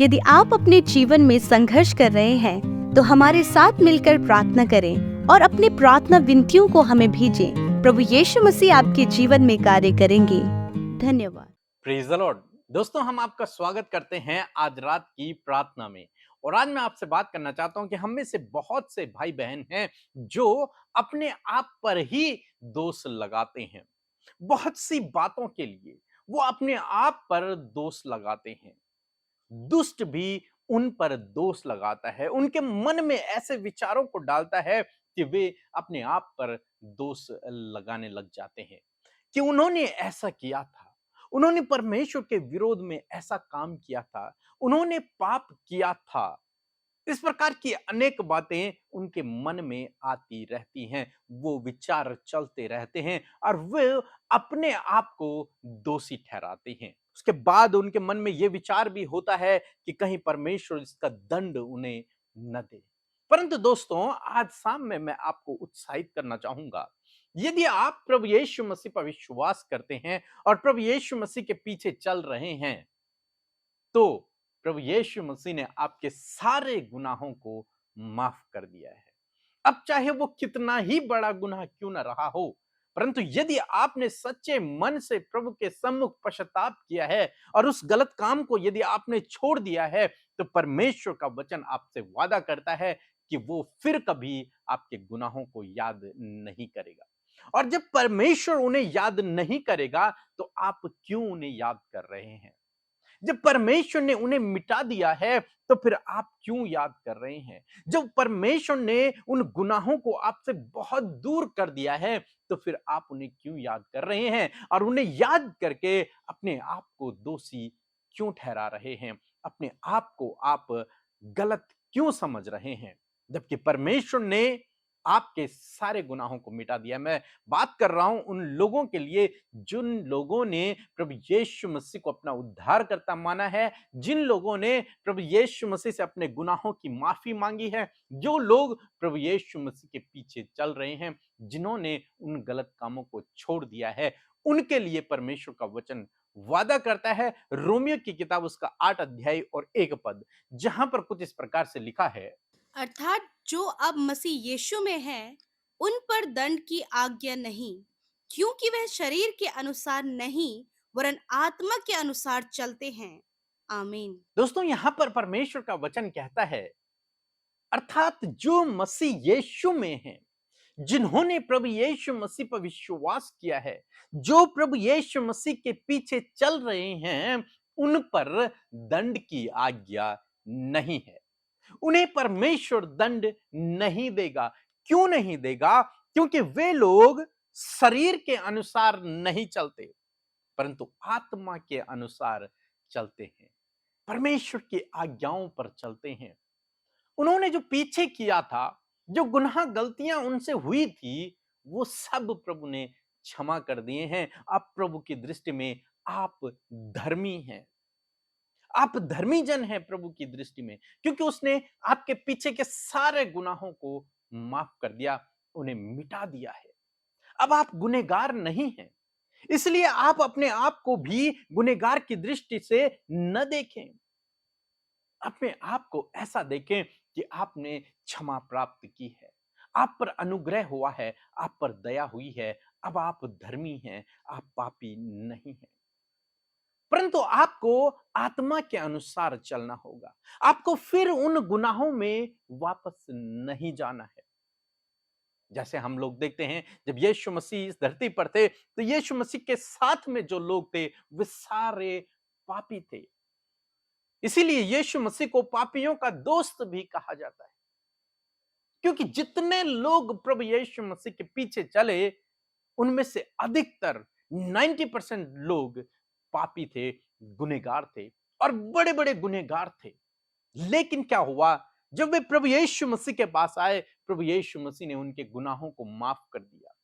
यदि आप अपने जीवन में संघर्ष कर रहे हैं तो हमारे साथ मिलकर प्रार्थना करें और अपनी प्रार्थना विनतियों को हमें भेजें। प्रभु यीशु मसीह आपके जीवन में कार्य करेंगे। धन्यवाद। Praise the Lord. दोस्तों, हम आपका स्वागत करते हैं आज रात की प्रार्थना में। और आज मैं आपसे बात करना चाहता हूं कि हम में से बहुत से भाई बहन हैं जो अपने आप पर ही दोष लगाते हैं। बहुत सी बातों के लिए वो अपने आप पर दोष लगाते हैं। दुष्ट भी उन पर दोष लगाता है, उनके मन में ऐसे विचारों को डालता है कि वे अपने आप पर दोष लगाने लग जाते हैं कि उन्होंने ऐसा किया था, उन्होंने परमेश्वर के विरोध में ऐसा काम किया था, उन्होंने पाप किया था। इस प्रकार की अनेक बातें उनके मन में आती रहती हैं, वो विचार चलते रहते हैं और वे अपने आप को दोषी ठहराते हैं। उसके बाद उनके मन में यह विचार भी होता है कि कहीं परमेश्वर इसका दंड उन्हें न दे। परंतु दोस्तों, आज शाम में मैं आपको उत्साहित करना चाहूंगा। यदि आप प्रभु यीशु मसीह पर विश्वास करते हैं और प्रभु यीशु मसीह के पीछे चल रहे हैं, तो प्रभु यीशु मसीह ने आपके सारे गुनाहों को माफ कर दिया है। अब चाहे वो कितना ही बड़ा गुनाह क्यों ना रहा हो, परंतु यदि आपने सच्चे मन से प्रभु के सम्मुख पश्चाताप किया है और उस गलत काम को यदि आपने छोड़ दिया है, तो परमेश्वर का वचन आपसे वादा करता है कि वो फिर कभी आपके गुनाहों को याद नहीं करेगा। और जब परमेश्वर उन्हें याद नहीं करेगा, तो आप क्यों उन्हें याद कर रहे हैं? जब परमेश्वर ने उन्हें मिटा दिया है, तो फिर आप क्यों याद कर रहे हैं? जब परमेश्वर ने उन गुनाहों को आपसे बहुत दूर कर दिया है, तो फिर आप उन्हें क्यों याद कर रहे हैं? और उन्हें याद करके अपने आप को दोषी क्यों ठहरा रहे हैं? अपने आप को आप गलत क्यों समझ रहे हैं? जबकि परमेश्वर ने आपके सारे गुनाहों को मिटा दिया। मैं बात कर रहा हूं उन लोगों के लिए जिन लोगों ने प्रभु यीशु मसीह को अपना उद्धारकर्ता माना है, जिन लोगों ने प्रभु यीशु मसीह से अपने गुनाहों की माफी मांगी है, जो लोग प्रभु यीशु मसीह के पीछे चल रहे हैं, जिन्होंने उन गलत कामों को छोड़ दिया है, उनके लिए परमेश्वर का वचन वादा करता है। रोमियो की किताब उसका 8 अध्याय और 1 पद, जहां पर कुछ इस प्रकार से लिखा है। अर्थात जो अब मसीह यीशु में हैं, उन पर दंड की आज्ञा नहीं, क्योंकि वह शरीर के अनुसार नहीं, वरन आत्मा के अनुसार चलते हैं। आमीन। दोस्तों, यहां पर परमेश्वर का वचन कहता है, अर्थात जो मसीह यीशु में है, जिन्होंने प्रभु यीशु मसीह पर विश्वास किया है, जो प्रभु यीशु मसीह के पीछे चल रहे हैं, उन पर दंड की आज्ञा नहीं है। उन्हें परमेश्वर दंड नहीं देगा। क्यों नहीं देगा? क्योंकि वे लोग शरीर के अनुसार नहीं चलते, परंतु आत्मा के अनुसार चलते हैं, परमेश्वर की आज्ञाओं पर चलते हैं। उन्होंने जो पीछे किया था, जो गुनाह गलतियां उनसे हुई थी, वो सब प्रभु ने क्षमा कर दिए हैं। अब प्रभु की दृष्टि में आप धर्मी हैं, आप धर्मी जन हैं प्रभु की दृष्टि में, क्योंकि उसने आपके पीछे के सारे गुनाहों को माफ कर दिया, उन्हें मिटा दिया है। अब आप गुनहगार नहीं हैं, इसलिए आप अपने आप को भी गुनहगार की दृष्टि से न देखें। अपने आप को ऐसा देखें कि आपने क्षमा प्राप्त की है, आप पर अनुग्रह हुआ है, आप पर दया हुई है। अब आप धर्मी हैं, आप पापी नहीं हैं। परंतु आपको आत्मा के अनुसार चलना होगा। आपको फिर उन गुनाहों में वापस नहीं जाना है। जैसे हम लोग देखते हैं, जब यीशु मसीह इस धरती पर थे, तो यीशु मसीह के साथ में जो लोग थे, वे सारे पापी थे। इसीलिए यीशु मसीह को पापियों का दोस्त भी कहा जाता है, क्योंकि जितने लोग प्रभु यीशु मसीह के पीछे चले, उनमें से अधिकतर 90% लोग पापी थे, गुनहगार थे और बड़े-बड़े गुनहगार थे। लेकिन क्या हुआ? जब वे प्रभु यीशु मसीह के पास आए, प्रभु यीशु मसीह ने उनके गुनाहों को माफ कर दिया।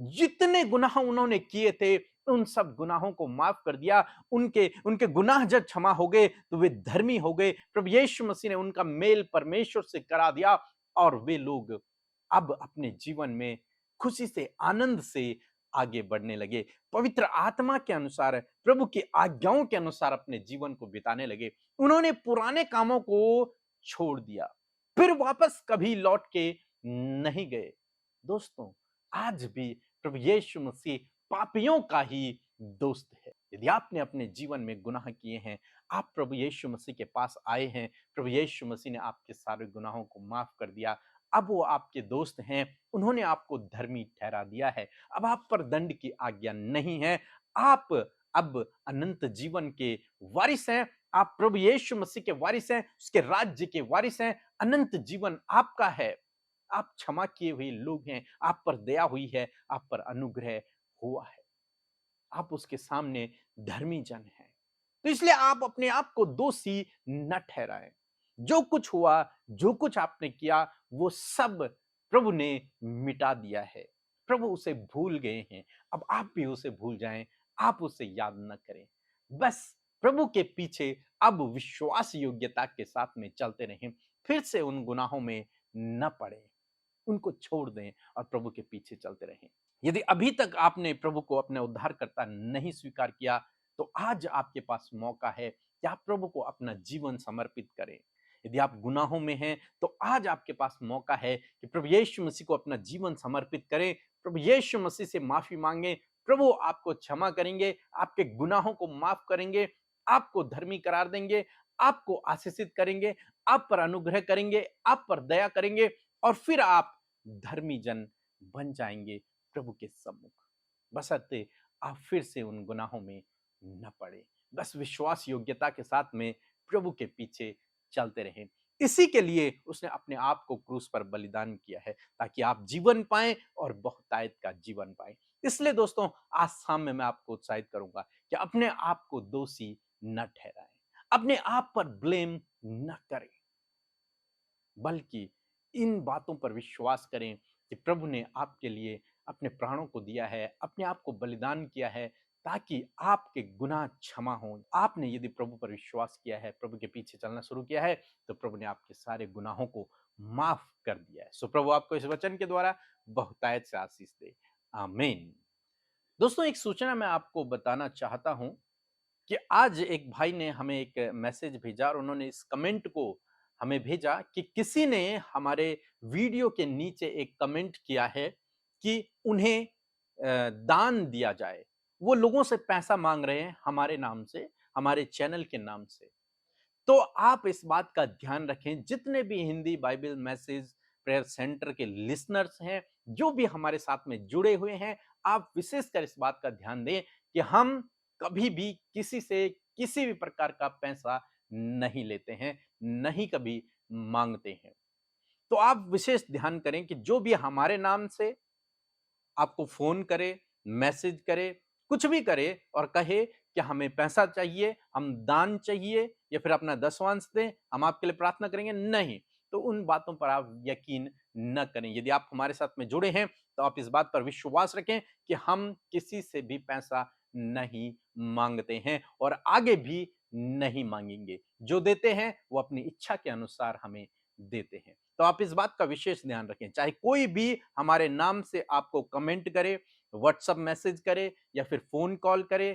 जितने गुनाह उन्होंने किए थे, उन सब गुनाहों को माफ कर दिया। उनके उनके गुनाह जब क्षमा हो गए, तो वे धर्मी हो गए। प्रभु यीशु मसीह ने उनका मेल परमेश्वर से करा दिया और वे लोग अब अपने जीवन में खुशी से, आनंद से आगे बढ़ने लगे, पवित्र आत्मा के अनुसार, प्रभु की आज्ञाओं के अनुसार अपने जीवन को बिताने लगे। उन्होंने पुराने कामों को छोड़ दिया, फिर वापस कभी लौट के नहीं गए। दोस्तों, आज भी प्रभु यीशु मसीह पापियों का ही दोस्त है। यदि आपने अपने जीवन में गुनाह किए हैं, आप प्रभु यीशु मसीह के पास आए हैं, प्रभु यीशु मसीह ने आपके सारे गुनाहों को माफ कर दिया, अब वो आपके दोस्त हैं, उन्होंने आपको धर्मी ठहरा दिया है। अब आप पर दंड की आज्ञा नहीं है, आप अब अनंत जीवन के वारिस हैं, आप प्रभु यीशु मसीह के वारिस हैं, उसके राज्य के वारिस हैं, अनंत जीवन आपका है। आप क्षमा किए हुए लोग हैं, आप पर दया हुई है, आप पर अनुग्रह हुआ है, आप उसके सामने धर्मी जन हैं। तो इसलिए आप अपने आप को दोषी न ठहराएं। जो कुछ हुआ, जो कुछ आपने किया, वो सब प्रभु ने मिटा दिया है। प्रभु उसे भूल गए हैं। अब आप भी उसे भूल जाएं, आप उसे याद न करें। बस प्रभु के पीछे अब विश्वास योग्यता के साथ में चलते रहें, फिर से उन गुनाहों में न पड़े, उनको छोड़ दें और प्रभु के पीछे चलते रहें। यदि अभी तक आपने प्रभु को अपने उद्धारकर्ता नहीं स्वीकार किया, तो आज आपके पास मौका है कि आप प्रभु को अपना जीवन समर्पित करें। यदि आप गुनाहों में हैं, तो आज आपके पास मौका है कि प्रभु यीशु मसीह को अपना जीवन समर्पित करें, प्रभु यीशु मसीह से माफी मांगें। प्रभु आपको क्षमा करेंगे, आपके गुनाहों को माफ करेंगे, आपको धर्मी करार देंगे, आपको आशीषित करेंगे, आप पर अनुग्रह करेंगे, आप पर दया करेंगे, और फिर आप धर्मी जन बन जाएंगे प्रभु के सम्मुख। बशर्ते आप फिर से उन गुनाहों में न पड़े, बस विश्वास योग्यता के साथ में प्रभु के पीछे चलते रहें। इसी के लिए उसने अपने आप को क्रूस पर बलिदान किया है, ताकि आप जीवन पाएं और बहुतायत का जीवन पाएं। इसलिए दोस्तों, आज शाम में मैं आपको उत्साहित करूंगा कि अपने आप को दोषी न ठहराएं, अपने आप पर ब्लेम न करें, बल्कि इन बातों पर विश्वास करें कि प्रभु ने आपके लिए अपने प्राणों को दिया है, अपने आप को बलिदान किया है, ताकि आपके गुनाह क्षमा हों। आपने यदि प्रभु पर विश्वास किया है, प्रभु के पीछे चलना शुरू किया है, तो प्रभु ने आपके सारे गुनाहों को माफ कर दिया है। सो प्रभु आपको इस वचन के द्वारा बहुतायत से आशीष दे। आमीन। दोस्तों, एक सूचना मैं आपको बताना चाहता हूं कि आज एक भाई ने हमें एक मैसेज भेजा और उन्होंने इस कमेंट को हमें भेजा कि किसी ने हमारे वीडियो के नीचे एक कमेंट किया है कि उन्हें दान दिया जाए। वो लोगों से पैसा मांग रहे हैं हमारे नाम से, हमारे चैनल के नाम से। तो आप इस बात का ध्यान रखें, जितने भी Hindi Bible message prayer centre के लिसनर्स हैं, जो भी हमारे साथ में जुड़े हुए हैं, आप विशेषकर इस बात का ध्यान दें कि हम कभी भी किसी से किसी भी प्रकार का पैसा नहीं लेते हैं, नहीं कभी मांगते हैं। तो आप विशेष ध्यान करें कि जो भी हमारे नाम से आपको फोन करे, मैसेज करे, कुछ भी करे और कहे कि हमें पैसा चाहिए, हम दान चाहिए या फिर अपना दसवांश दें, हम आपके लिए प्रार्थना करेंगे, नहीं, तो उन बातों पर आप यकीन न करें। यदि आप हमारे साथ में जुड़े हैं, तो आप इस बात पर विश्वास रखें कि हम किसी से भी पैसा नहीं मांगते हैं और आगे भी नहीं मांगेंगे। जो देते हैं वो अपनी इच्छा के अनुसार हमें देते हैं। तो आप इस बात का विशेष ध्यान रखें, चाहे कोई भी हमारे नाम से आपको कमेंट करे, व्हाट्सएप मैसेज करे या फिर फोन कॉल करे,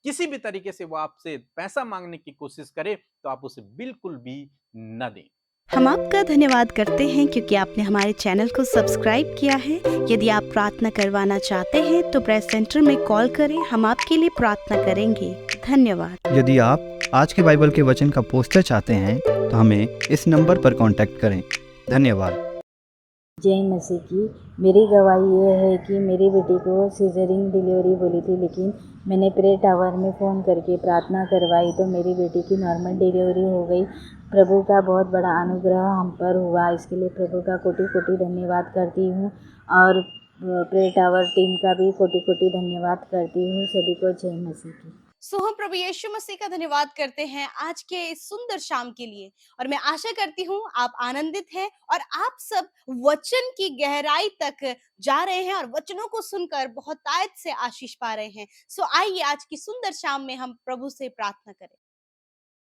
किसी भी तरीके से वो आपसे पैसा मांगने की कोशिश करे, तो आप उसे बिल्कुल भी न दें। हम आपका धन्यवाद करते हैं क्योंकि आपने हमारे चैनल को सब्सक्राइब किया है। यदि आप प्रार्थना करवाना चाहते हैं तो प्रेस सेंटर में कॉल करें, हम आपके लिए प्रार्थना करेंगे। धन्यवाद। यदि आप आज के बाइबल के वचन का पोस्टर चाहते हैं तो हमें इस नंबर पर कांटेक्ट करें। धन्यवाद। जय मसीह की। मेरी गवाही ये है कि मेरी बेटी को सीजरिंग डिलीवरी बोली थी, लेकिन मैंने प्रेयर टावर में फ़ोन करके प्रार्थना करवाई तो मेरी बेटी की नॉर्मल डिलीवरी हो गई। प्रभु का बहुत बड़ा अनुग्रह हम पर हुआ, इसके लिए प्रभु का कोटि कोटि धन्यवाद करती हूँ और प्रेयर टावर टीम का भी कोटि कोटि धन्यवाद करती हूँ। सभी को जय मसीह की। सो हम प्रभु यीशु मसीह का धन्यवाद करते हैं आज के इस सुंदर शाम के लिए, और मैं आशा करती हूँ आप आनंदित हैं और आप सब वचन की गहराई तक जा रहे हैं और वचनों को सुनकर बहुत तायत से आशीष पा रहे हैं। सो आइए आज की सुंदर शाम में हम प्रभु से प्रार्थना करें।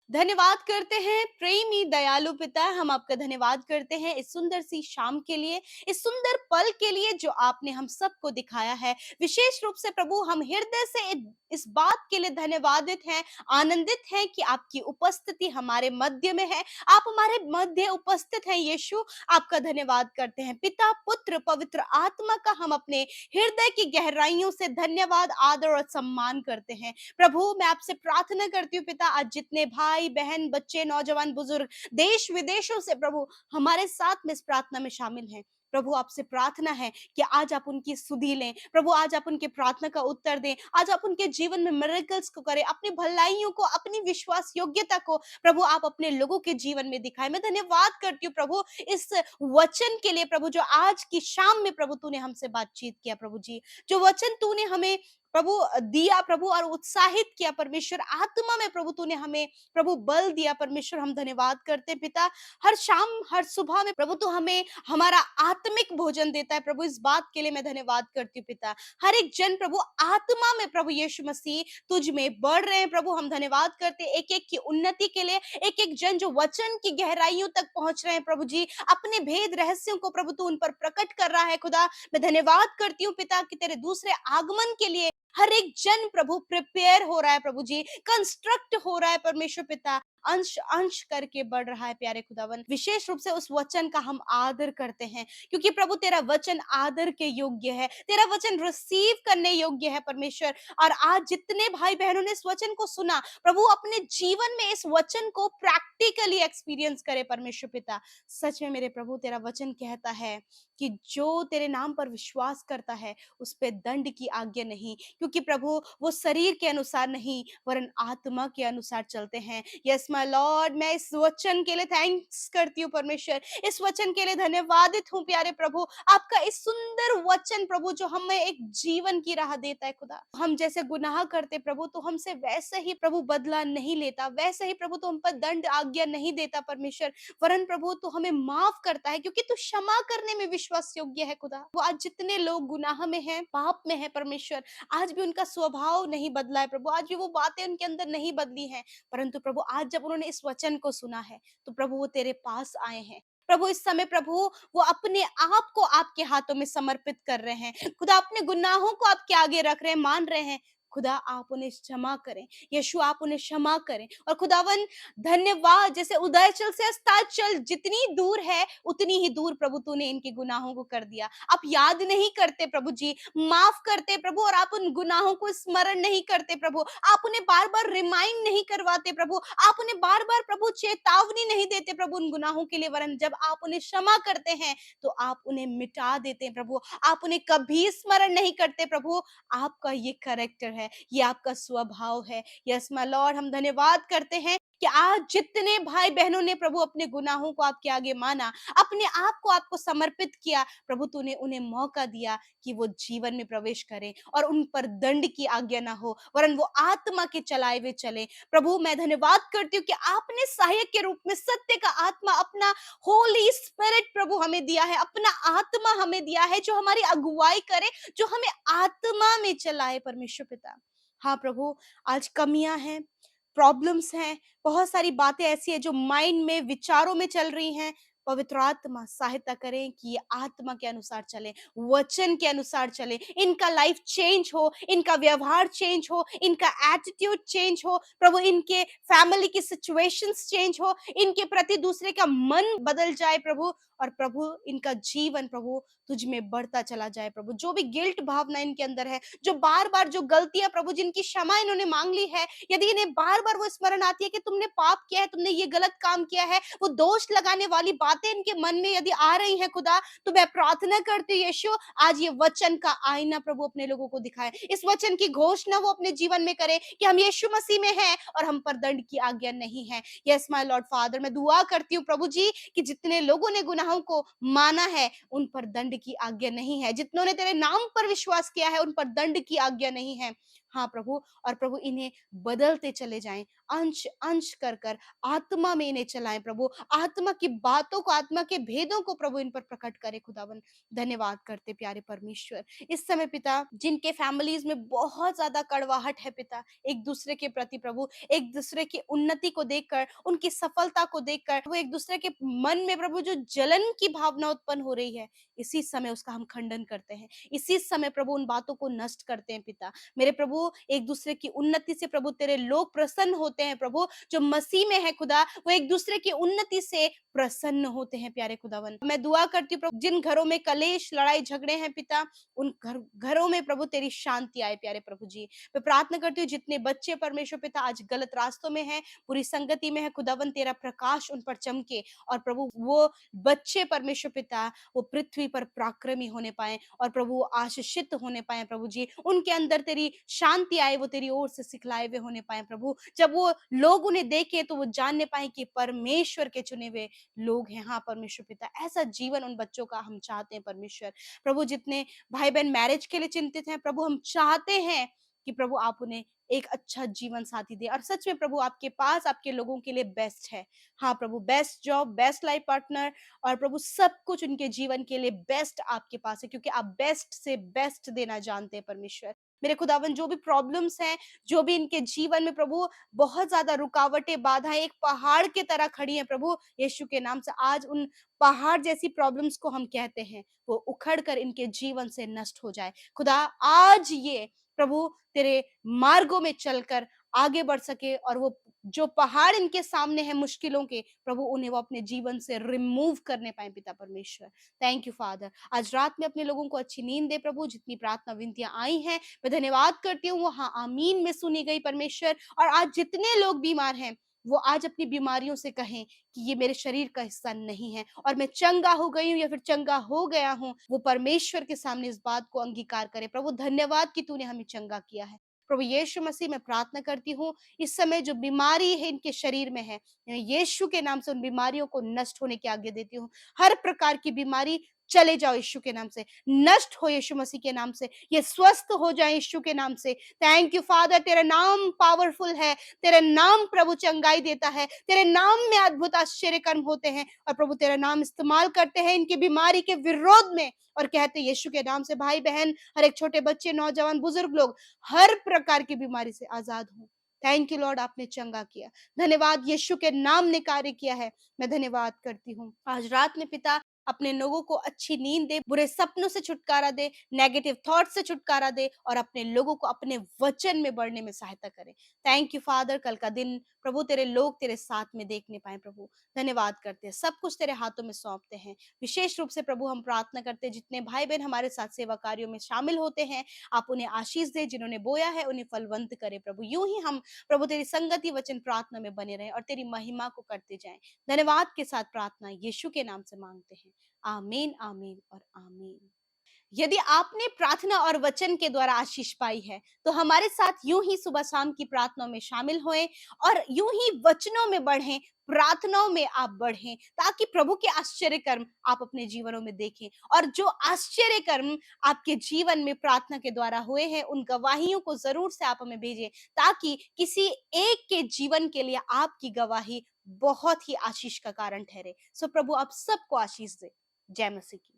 धन्यवाद करते हैं प्रेमी दयालु पिता, हम आपका धन्यवाद करते हैं इस सुंदर सी शाम के लिए, इस सुंदर पल के लिए जो आपने हम सबको दिखाया है। विशेष रूप से प्रभु हम हृदय से इस बात के लिए धन्यवादित हैं, आनंदित हैं कि आपकी उपस्थिति हमारे मध्य में है। आप हमारे मध्य उपस्थित हैं यीशु, आपका धन्यवाद करते हैं। पिता, पुत्र, पवित्र आत्मा का हम अपने हृदय की गहराइयों से धन्यवाद, आदर और सम्मान करते हैं। प्रभु मैं आपसे प्रार्थना करती हूँ पिता, आज जितने भाई बहन, बच्चे, नौजवान, बुजुर्ग देश विदेशों से प्रभु हमारे साथ में इस प्रार्थना में शामिल हैं, प्रभु आपसे प्रार्थना है कि आज आप उनकी सुधि लें। प्रभु आज आप उनके प्रार्थना का उत्तर दें, आज आप उनके जीवन में मिरेकल्स को करें, अपनी भलाइयों को, अपनी विश्वास योग्यता को प्रभु आप अपने लोगों के जीवन में दिखाएं। मैं धन्यवाद करती हूँ प्रभु इस वचन के लिए प्रभु, जो आज की शाम में प्रभु तूने हमसे बातचीत किया प्रभु जी, जो वचन तूने हमें प्रभु दिया प्रभु और उत्साहित किया परमेश्वर, आत्मा में प्रभु तूने हमें प्रभु बल दिया परमेश्वर, हम धन्यवाद करते हैं पिता। हर शाम हर सुबह में प्रभु तू हमें हमारा आत्मिक भोजन देता है प्रभु, इस बात के लिए मैं धन्यवाद करती हूँ पिता। हर एक जन प्रभु आत्मा में प्रभु यीशु मसीह तुझ में बढ़ रहे हैं प्रभु, हम धन्यवाद करते हैं एक एक की उन्नति के लिए। एक एक जन जो वचन की गहराइयों तक पहुंच रहे हैं प्रभु जी, अपने भेद रहस्यों को प्रभु तू उन पर प्रकट कर रहा है खुदा। मैं धन्यवाद करती हूँ पिता कि तेरे दूसरे आगमन के लिए हर एक जन प्रभु प्रिपेयर हो रहा है प्रभु जी, कंस्ट्रक्ट हो रहा है परमेश्वर पिता, अंश अंश करके बढ़ रहा है प्यारे खुदावन। विशेष रूप से उस वचन का हम आदर करते हैं, क्योंकि प्रभु तेरा वचन आदर के योग्य है, तेरा वचन रिसीव करने योग्य है परमेश्वर। और आज जितने भाई बहनों ने इस वचन को सुना प्रभु, अपने जीवन में इस वचन को प्रैक्टिकली एक्सपीरियंस करे परमेश्वर पिता। सच में मेरे प्रभु तेरा वचन कहता है कि जो तेरे नाम पर विश्वास करता है उस पे दंड की आज्ञा नहीं, क्योंकि प्रभु वो शरीर के अनुसार नहीं वरन आत्मा के अनुसार चलते हैं। यस माय लॉर्ड, मैं इस वचन के लिए थैंक्स करती हूँ परमेश्वर, इस वचन के लिए धन्यवादित हूँ प्यारे प्रभु। आपका इस सुंदर वचन प्रभु जो हमें एक जीवन की राह देता है खुदा, हम जैसे गुनाह करते प्रभु तो हमसे वैसे ही प्रभु बदला नहीं लेता, वैसे ही प्रभु तो हम पर दंड आज्ञा नहीं देता परमेश्वर, वरन प्रभु तो हमें माफ करता है, क्योंकि तू क्षमा करने में विश्वास योग्य है खुदा। वो आज जितने लोग गुनाह में हैं, पाप में है परमेश्वर, आज भी उनका स्वभाव नहीं बदला है प्रभु, आज भी वो बातें उनके अंदर नहीं बदली हैं, परंतु प्रभु आज जब उन्होंने इस वचन को सुना है तो प्रभु वो तेरे पास आए हैं प्रभु। इस समय प्रभु वो अपने आप को आपके हाथों में समर्पित कर रहे हैं खुदा, अपने गुनाहों को आपके आगे रख रहे हैं, मान रहे हैं खुदा। आप उन्हें क्षमा करें यीशु, आप उन्हें क्षमा करें। और खुदावन धन्यवाद, जैसे उदयचल से अस्ताचल जितनी दूर है उतनी ही दूर प्रभु तूने इनके गुनाहों को कर दिया। आप याद नहीं करते प्रभु जी, माफ करते प्रभु, और आप उन गुनाहों को स्मरण नहीं करते प्रभु, आप उन्हें बार बार रिमाइंड नहीं करवाते प्रभु, आप उन्हें बार बार प्रभु चेतावनी नहीं देते प्रभु उन गुनाहों के लिए, वरन जब आप उन्हें क्षमा करते हैं तो आप उन्हें मिटा देते हैं प्रभु, आप उन्हें कभी स्मरण नहीं करते प्रभु। आपका ये कैरेक्टर है, ये आपका स्वभाव है। यस माय लॉर्ड, हम धन्यवाद करते हैं कि आज जितने भाई बहनों ने प्रभु अपने गुनाहों को आपके आगे माना, अपने आप को आपको समर्पित किया प्रभु, तूने उन्हें मौका दिया कि वो जीवन में प्रवेश करें और उन पर दंड की आज्ञा ना हो, वरन वो आत्मा के चलाए हुए चले। प्रभु मैं धन्यवाद करती हूँ कि आपने सहायक के रूप में सत्य का आत्मा, अपना होली स्पिरिट प्रभु हमें दिया है, अपना आत्मा हमें दिया है जो हमारी अगुवाई करे, जो हमें आत्मा में चलाए परमेश्वर पिता। हाँ प्रभु, आज कमियां हैं, प्रॉब्लम्स हैं, बहुत सारी बातें ऐसी है जो माइंड में, विचारों में चल रही हैं। पवित्र आत्मा सहायता करें कि ये आत्मा के अनुसार चले, वचन के अनुसार चले, इनका लाइफ चेंज हो, इनका व्यवहार चेंज हो, इनका एटीट्यूड चेंज हो प्रभु, इनके फैमिली की सिचुएशंस चेंज हो, इनके प्रति दूसरे का मन बदल जाए प्रभु, और प्रभु इनका जीवन प्रभु तुझ में बढ़ता चला जाए प्रभु। जो भी गिल्ट भावना इनके अंदर है, जो बार बार जो गलतियां प्रभु जिनकी क्षमा इन्होंने मांग ली है, यदि इन्हें बार बार वो स्मरण आती है कि तुमने पाप किया है, तुमने ये गलत काम किया है, वो दोष लगाने वाली बातें इनके मन में यदि आ रही हैं खुदा, तो मैं प्रार्थना करती हूँ यीशु, आज ये वचन का आईना प्रभु अपने लोगों को दिखाए, इस वचन की घोषणा वो अपने जीवन में करे कि हम यीशु मसीह में हैं और हम पर दंड की आज्ञा नहीं है। यस माय लॉर्ड फादर, मैं दुआ करती हूँ प्रभु जी कि जितने लोगों ने गुनाहों को माना है उन पर दंड की आज्ञा नहीं है, जितनों ने तेरे नाम पर विश्वास किया है उन पर दंड की आज्ञा नहीं है। हाँ प्रभु, और प्रभु इन्हें बदलते चले जाएं, अंश अंश कर कर आत्मा में इन्हें चलाएं प्रभु, आत्मा की बातों को, आत्मा के भेदों को प्रभु इन पर प्रकट करे खुदावन। धन्यवाद करते प्यारे परमेश्वर। इस समय पिता, जिनके फैमिलीज में बहुत ज्यादा कड़वाहट है पिता, एक दूसरे के प्रति प्रभु, एक दूसरे की उन्नति को देखकर, उनकी सफलता को देखकर, वो एक दूसरे के मन में प्रभु जो जलन की भावना उत्पन्न हो रही है, इसी समय उसका हम खंडन करते हैं, इसी समय प्रभु उन बातों को नष्ट करते हैं पिता। मेरे प्रभु, एक दूसरे की उन्नति से प्रभु तेरे लोग प्रसन्न होते हैं प्रभु, जो मसीह में है खुदा, वो एक दूसरे की उन्नति से प्रसन्न होते हैं प्यारे खुदावन। मैं दुआ करती हूँ प्रभु, जिन घरों में कलेश, लड़ाई झगड़े हैं पिता, उन घरों में प्रभु तेरी शांति आए प्यारे प्रभु जी। मैं प्रार्थना करती हूँ, जितने बच्चे परमेश्वर पिता आज गलत रास्तों में हैं, बुरी संगति में है खुदावन, तेरा प्रकाश उन पर चमके, और प्रभु वो बच्चे परमेश्वर पिता वो पृथ्वी पर पराक्रमी होने पाए, और प्रभु आशीषित होने पाए प्रभु जी, उनके अंदर तेरी शांति आए, वो तेरी ओर से सिखलाए हुए होने पाए प्रभु। जब वो लोग उन्हें देखे तो वो जानने पाए कि परमेश्वर के चुने हुए लोग हैं। हाँ परमेश्वर पिता, ऐसा जीवन उन बच्चों का हम चाहते हैं परमेश्वर प्रभु। जितने भाई बहन मैरिज के लिए चिंतित हैं प्रभु, हम चाहते हैं कि प्रभु आप उन्हें एक अच्छा जीवन साथी दे, और सच में प्रभु आपके पास आपके लोगों के लिए बेस्ट है। हाँ प्रभु, best job, best life partner, और प्रभु सब कुछ उनके जीवन के लिए बेस्ट आपके पास है, क्योंकि आप बेस्ट से बेस्ट देना जानते हैं परमेश्वर। मेरे खुदावन, जो भी प्रॉब्लम्स हैं, जो भी इनके जीवन में प्रभु बहुत ज्यादा रुकावटें, बाधाएं एक पहाड़ के तरह खड़ी हैं प्रभु, यीशु के नाम से आज उन पहाड़ जैसी प्रॉब्लम्स को हम कहते हैं, वो उखड़ कर इनके जीवन से नष्ट हो जाए खुदा। आज ये प्रभु तेरे मार्गों में चलकर आगे बढ़ सके, और वो जो पहाड़ इनके सामने है मुश्किलों के प्रभु, उन्हें वो अपने जीवन से रिमूव करने पाए पिता परमेश्वर। Thank you father. आज रात में अपने लोगों को अच्छी नींद दे प्रभु। जितनी प्रार्थना विनतियां आई हैं, मैं धन्यवाद करती हूँ, वो हाँ आमीन में सुनी गई परमेश्वर। और आज जितने लोग बीमार हैं, वो आज अपनी बीमारियों से कहें कि ये मेरे शरीर का हिस्सा नहीं है, और मैं चंगा हो गई हूँ या फिर चंगा हो गया हूँ, वो परमेश्वर के सामने इस बात को अंगीकार करे। प्रभु धन्यवाद कि तूने हमें चंगा किया है। प्रभु यीशु मसीह, मैं प्रार्थना करती हूँ, इस समय जो बीमारी है इनके शरीर में है, यीशु के नाम से उन बीमारियों को नष्ट होने की आज्ञा देती हूँ। हर प्रकार की बीमारी चले जाओ यीशु के नाम से, नष्ट हो यीशु मसीह के नाम से, ये स्वस्थ हो जाए यीशु के नाम से। थैंक यू फादर, तेरा नाम पावरफुल है, तेरा नाम प्रभु चंगाई देता है, तेरे नाम में अद्भुत आश्चर्य कर्म होते हैं, और प्रभु तेरा नाम इस्तेमाल करते हैं इनकी बीमारी के विरोध में, और कहते हैं यीशु के नाम से भाई बहन, हर एक छोटे बच्चे, नौजवान, बुजुर्ग लोग हर प्रकार की बीमारी से आजाद हो। थैंक यू लॉर्ड, आपने चंगा किया। धन्यवाद, यीशु के नाम ने कार्य किया है, मैं धन्यवाद करती हूँ। आज रात में पिता अपने लोगों को अच्छी नींद दे, बुरे सपनों से छुटकारा दे, नेगेटिव थॉट से छुटकारा दे, और अपने लोगों को अपने वचन में बढ़ने में सहायता करे। थैंक यू फादर, कल का दिन प्रभु तेरे लोग तेरे साथ में देखने पाए प्रभु। धन्यवाद करते हैं, सब कुछ तेरे हाथों में सौंपते हैं। विशेष रूप से प्रभु हम प्रार्थना करते हैं, जितने भाई बहन हमारे साथ सेवा कार्यों में शामिल होते हैं, आप उन्हें आशीष दे, जिन्होंने बोया है उन्हें फलवंत करे प्रभु। यूं ही हम प्रभु तेरी संगति वचन प्रार्थना में बने रहें और तेरी महिमा को करते जाएं। धन्यवाद के साथ प्रार्थना यीशु के नाम से मांगते हैं, आमीन आमीन और आमीन। यदि आपने प्रार्थना और वचन के द्वारा आशीष पाई है, तो हमारे साथ यूं ही सुबह शाम की प्रार्थनाओं में शामिल होएं, और यूं ही वचनों में बढ़ें, प्रार्थनाओं में आप बढ़ें, ताकि प्रभु के आश्चर्य कर्म आप अपने जीवनों में देखें। और जो आश्चर्य कर्म आपके जीवन में प्रार्थना के द्वारा हुए हैं, उन गवाहियों को जरूर से आप हमें भेजें, ताकि किसी एक के जीवन के लिए आपकी गवाही बहुत ही आशीष का कारण ठहरे। सो प्रभु आप सबको आशीष दे। जय मसीह की।